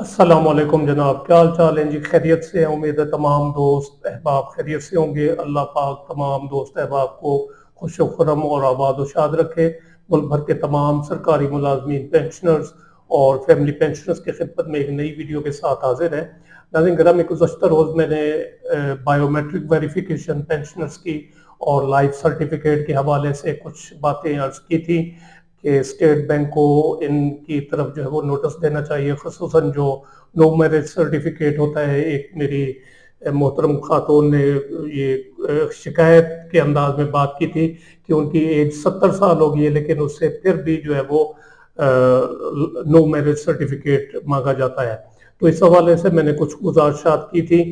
السلام علیکم جناب، کیا حال چال ہیں جی؟ خیریت سے ہیں؟ امید ہے تمام دوست احباب خیریت سے ہوں گے۔ اللہ پاک تمام دوست احباب کو خوش و خرم اور آباد و شاد رکھے۔ ملک بھر کے تمام سرکاری ملازمین، پینشنرز اور فیملی پینشنرز کی خدمت میں ایک نئی ویڈیو کے ساتھ حاضر ہیں۔ ناظرین گرامی، گزشتہ روز میں نے بائیو میٹرک ویریفیکیشن پینشنرز کی اور لائف سرٹیفکیٹ کے حوالے سے کچھ باتیں عرض کی تھی کہ اسٹیٹ بینک کو ان کی طرف جو ہے وہ نوٹس دینا چاہیے، خصوصاً جو نو میرج سرٹیفکیٹ ہوتا ہے۔ ایک میری محترم خاتون نے یہ شکایت کے انداز میں بات کی تھی کہ ان کی ایج 70 سال ہو گئی ہے، لیکن اس سے پھر بھی جو ہے وہ نو میرج سرٹیفکیٹ مانگا جاتا ہے۔ تو اس حوالے سے میں نے کچھ گزارشات کی تھی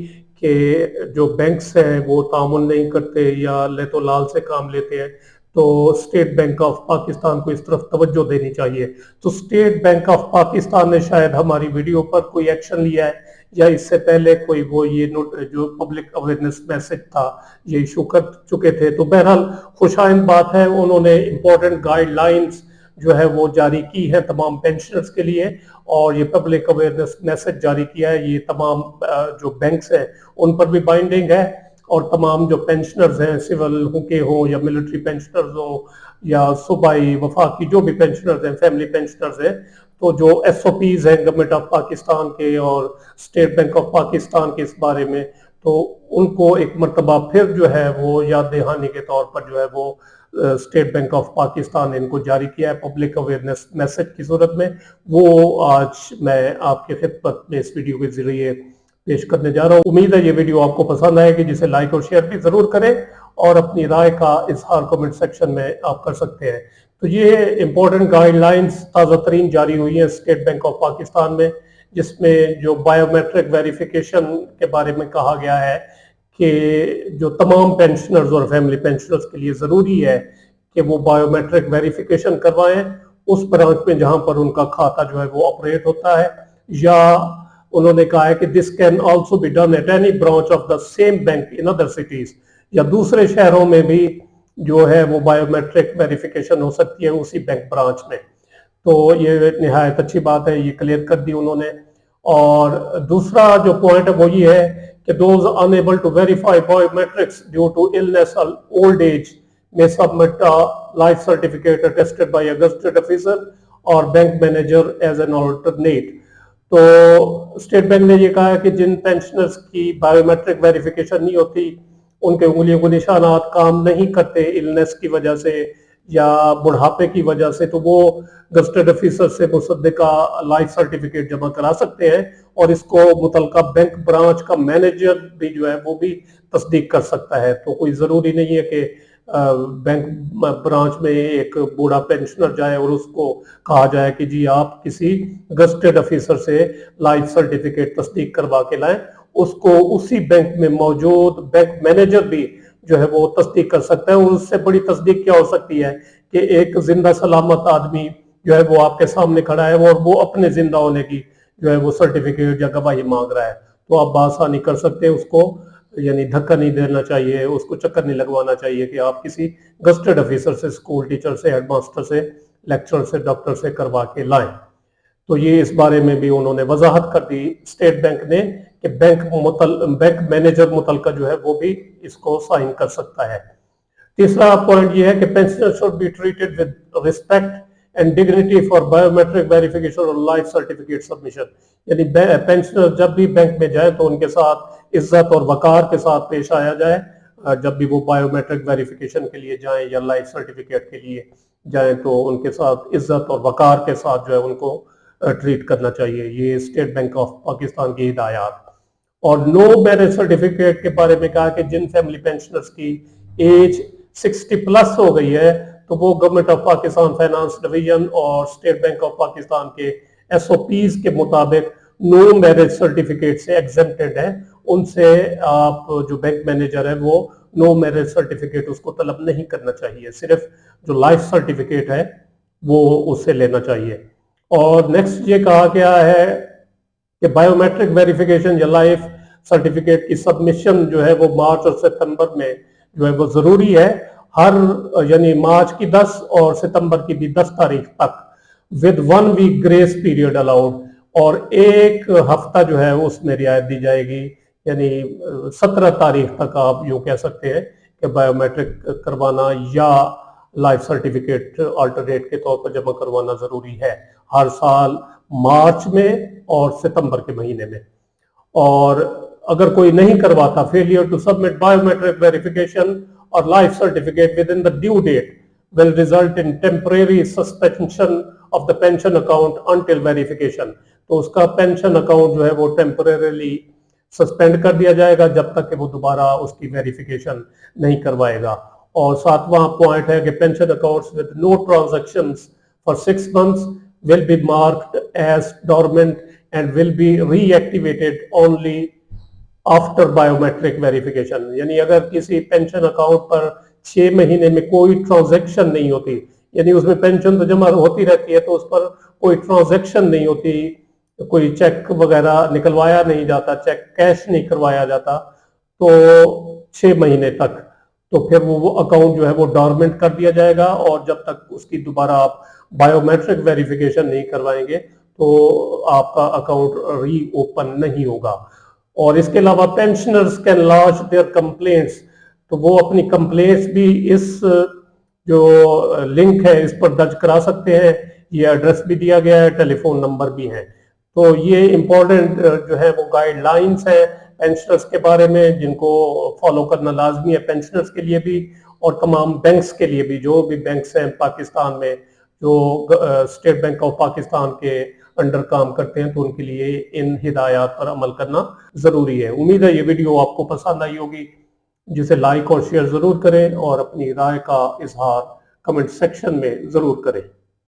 کہ جو بینکس ہیں وہ تعاون نہیں کرتے یا لیت و لال سے کام لیتے ہیں، تو اسٹیٹ بینک آف پاکستان کو اس طرف توجہ دینی چاہیے۔ تو اسٹیٹ بینک آف پاکستان نے شاید ہماری ویڈیو پر کوئی ایکشن لیا ہے، یا اس سے پہلے کوئی وہ یہ جو پبلک اویئرنس میسج تھا یہ ایشو کر چکے تھے۔ تو بہرحال خوش آئند بات ہے، انہوں نے امپورٹنٹ گائیڈ لائنز جو ہے وہ جاری کی ہے تمام پینشنرز کے لیے، اور یہ پبلک اویئرنس میسج جاری کیا ہے۔ یہ تمام جو بینکس ہیں ان پر بھی بائنڈنگ ہے، اور تمام جو پینشنرز ہیں، سول کے ہوں یا ملٹری پینشنرز ہوں یا صوبائی وفاقی جو بھی پینشنرز ہیں، فیملی پینشنرز ہیں، تو جو ایس او پیز ہیں گورنمنٹ آف پاکستان کے اور اسٹیٹ بینک آف پاکستان کے اس بارے میں، تو ان کو ایک مرتبہ پھر جو ہے وہ یاد دہانی کے طور پر جو ہے وہ اسٹیٹ بینک آف پاکستان نے ان کو جاری کیا ہے پبلک اویئرنس میسج کی صورت میں۔ وہ آج میں آپ کی خدمت میں اس ویڈیو کے ذریعے پیش کرنے جا رہا ہوں۔ امید ہے یہ ویڈیو آپ کو پسند آئے گی، جسے لائک اور شیئر بھی ضرور کریں، اور اپنی رائے کا اظہار کمنٹ سیکشن میں آپ کر سکتے ہیں۔ تو یہ امپورٹنٹ گائیڈ لائنز تازہ ترین جاری ہوئی ہیں اسٹیٹ بینک آف پاکستان میں، جس میں جو بائیو میٹرک ویریفیکیشن کے بارے میں کہا گیا ہے کہ جو تمام پینشنرز اور فیملی پینشنرز کے لیے ضروری ہے کہ وہ بائیو میٹرک ویریفیکیشن کروائیں اس برانچ میں جہاں پر ان کا کھاتہ جو ہے وہ آپریٹ ہوتا ہے، یا انہوں نے کہا ہے کہ this can also be done at any branch of the same bank in other cities, یا دوسرے شہروں میں بھی جو ہے وہ بائیو میٹرک ویریفیکیشن ہو سکتی ہے اسی بینک برانچ میں۔ تو یہ نہایت اچھی بات ہے، یہ کلیئر کر دی انہوں نے۔ اور دوسرا جو پوائنٹ ہے وہ یہ ہے کہ those unable to verify biometrics due to illness or old age may submit a life certificate attested by a gazetted officer or bank manager as an alternate۔ تو اسٹیٹ بینک نے یہ کہا ہے کہ جن پینشنرز کی بائیو میٹرک ویریفیکیشن نہیں ہوتی، ان کے انگلیوں کو نشانات کام نہیں کرتے النس کی وجہ سے یا بڑھاپے کی وجہ سے، تو وہ گزٹڈ آفیسر سے مصدقہ لائف سرٹیفکیٹ جمع کرا سکتے ہیں، اور اس کو متعلقہ بینک برانچ کا مینیجر بھی جو ہے وہ بھی تصدیق کر سکتا ہے۔ تو کوئی ضروری نہیں ہے کہ بینک برانچ میں ایک بوڑھا پینشنر جائے اور اس کو کہا جائے کہ جی آپ کسی گزٹڈ آفیسر سے لائف سرٹیفکیٹ تصدیق کروا کے لائیں۔ اس کو اسی بینک میں موجود بینک مینیجر بھی جو ہے وہ تصدیق کر سکتا ہے، اور اس سے بڑی تصدیق کیا ہو سکتی ہے کہ ایک زندہ سلامت آدمی جو ہے وہ آپ کے سامنے کھڑا ہے اور وہ اپنے زندہ ہونے کی جو ہے وہ سرٹیفکیٹ یا گواہی مانگ رہا ہے، تو آپ بآسانی کر سکتے ہیں۔ اس کو یعنی دھکا نہیں دینا چاہیے، اس کو چکر نہیں لگوانا چاہیے کہ آپ کسی گزٹڈ آفیسر سے، اسکول ٹیچر سے، ہیڈ ماسٹر سے، لیکچرر سے، ڈاکٹر سے کروا کے لائیں۔ تو یہ اس بارے میں بھی انہوں نے وضاحت کر دی اسٹیٹ بینک نے کہ بینک مینیجر متعلقہ جو ہے وہ بھی اس کو سائن کر سکتا ہے۔ تیسرا پوائنٹ یہ ہے کہ pensioner should be treated with respect and dignity for biometric verification اور لائف سرٹیفکیٹ سبمیشن، یعنی پینشنر جب بھی بینک میں جائے تو ان کے ساتھ عزت اور وقار کے ساتھ پیش آیا جائے، جب بھی وہ بائیو میٹرک ویریفیکیشن کے لیے جائیں یا لائف سرٹیفکیٹ کے لیے جائیں تو ان کے ساتھ عزت اور وقار کے ساتھ جو ہے ان کو ٹریٹ کرنا چاہیے۔ یہ اسٹیٹ بینک آف پاکستان کی ہدایات۔ اور نو میرج سرٹیفکیٹ کے بارے میں کہا کہ جن فیملی پینشنرز کی ایج 60 پلس ہو گئی ہے تو وہ government of Pakistan finance division اور اسٹیٹ بینک آف پاکستان کے ایس او پیز کے مطابق نو میرج سرٹیفکیٹ سے ایگزمپٹڈ ہیں۔ ان سے آپ جو بینک مینیجر ہے وہ نو میرج سرٹیفکیٹ اس کو طلب نہیں کرنا چاہیے، صرف جو لائف سرٹیفکیٹ ہے وہ اس سے لینا چاہیے۔ اور نیکسٹ یہ کہا گیا ہے کہ بائیو میٹرک ویریفیکیشن یا لائف سرٹیفکیٹ کی سبمیشن جو ہے وہ مارچ اور ستمبر میں جو ہے وہ ضروری ہے، یعنی مارچ کی 10 اور ستمبر کی بھی 10 تاریخ تک، with 1 week grace period allowed۔ اور ایک ہفتہ جو ہے اس میں رعایت دی جائے گی، یعنی 17 تاریخ تک آپ یوں کہہ سکتے ہیں کہ بایو میٹرک کروانا یا لائف سرٹیفکیٹ آلٹرنیٹ کے طور پر جمع کروانا ضروری ہے ہر سال مارچ میں اور ستمبر کے مہینے میں۔ اور اگر کوئی نہیں کرواتا، failure to submit biometric verification اور life certificate within the due date will result in temporary suspension of the pension account until verification۔ تو اس کا پینشن اکاؤنٹ جو ہے وہ ٹیمپریریلی سسپینڈ کر دیا جائے گا جب تک کہ وہ دوبارہ اس کی ویریفیکیشن نہیں کروائے گا۔ اور ساتواں پوائنٹ ہے کہ pension accounts with no transactions for 6 months will be marked as dormant and will be reactivated only after biometric verification۔ یعنی اگر کسی پینشن اکاؤنٹ پر 6 مہینے میں کوئی ٹرانزیکشن نہیں ہوتی، یعنی اس میں پینشن تو جمع ہوتی رہتی ہے تو اس پر کوئی ٹرانزیکشن نہیں ہوتی، کوئی چیک وغیرہ نکلوایا نہیں جاتا، چیک کیش نہیں کروایا جاتا، تو 6 مہینے تک تو پھر وہ اکاؤنٹ جو ہے وہ ڈورمنٹ کر دیا جائے گا، اور جب تک اس کی دوبارہ آپ بایو میٹرک ویریفیکیشن نہیں کروائیں گے تو آپ کا اکاؤنٹ ری اوپن نہیں ہوگا۔ اور اس کے علاوہ pensioners can launch their complaints, تو وہ اپنی کمپلینٹس بھی اس جو لنک ہے اس پر درج کرا سکتے ہیں، یہ ایڈریس بھی دیا گیا ہے، ٹیلی فون نمبر بھی ہیں۔ تو یہ امپورٹنٹ جو ہے وہ گائیڈ لائنز ہیں پینشنرز کے بارے میں جن کو فالو کرنا لازمی ہے، پینشنرز کے لیے بھی اور تمام بینکس کے لیے بھی، جو بھی بینکس ہیں پاکستان میں جو اسٹیٹ بینک آف پاکستان کے انڈر کام کرتے ہیں، تو ان کے لیے ان ہدایات پر عمل کرنا ضروری ہے۔ امید ہے یہ ویڈیو آپ کو پسند آئی ہوگی، جسے لائک اور شیئر ضرور کریں اور اپنی رائے کا اظہار کمنٹ سیکشن میں ضرور کریں۔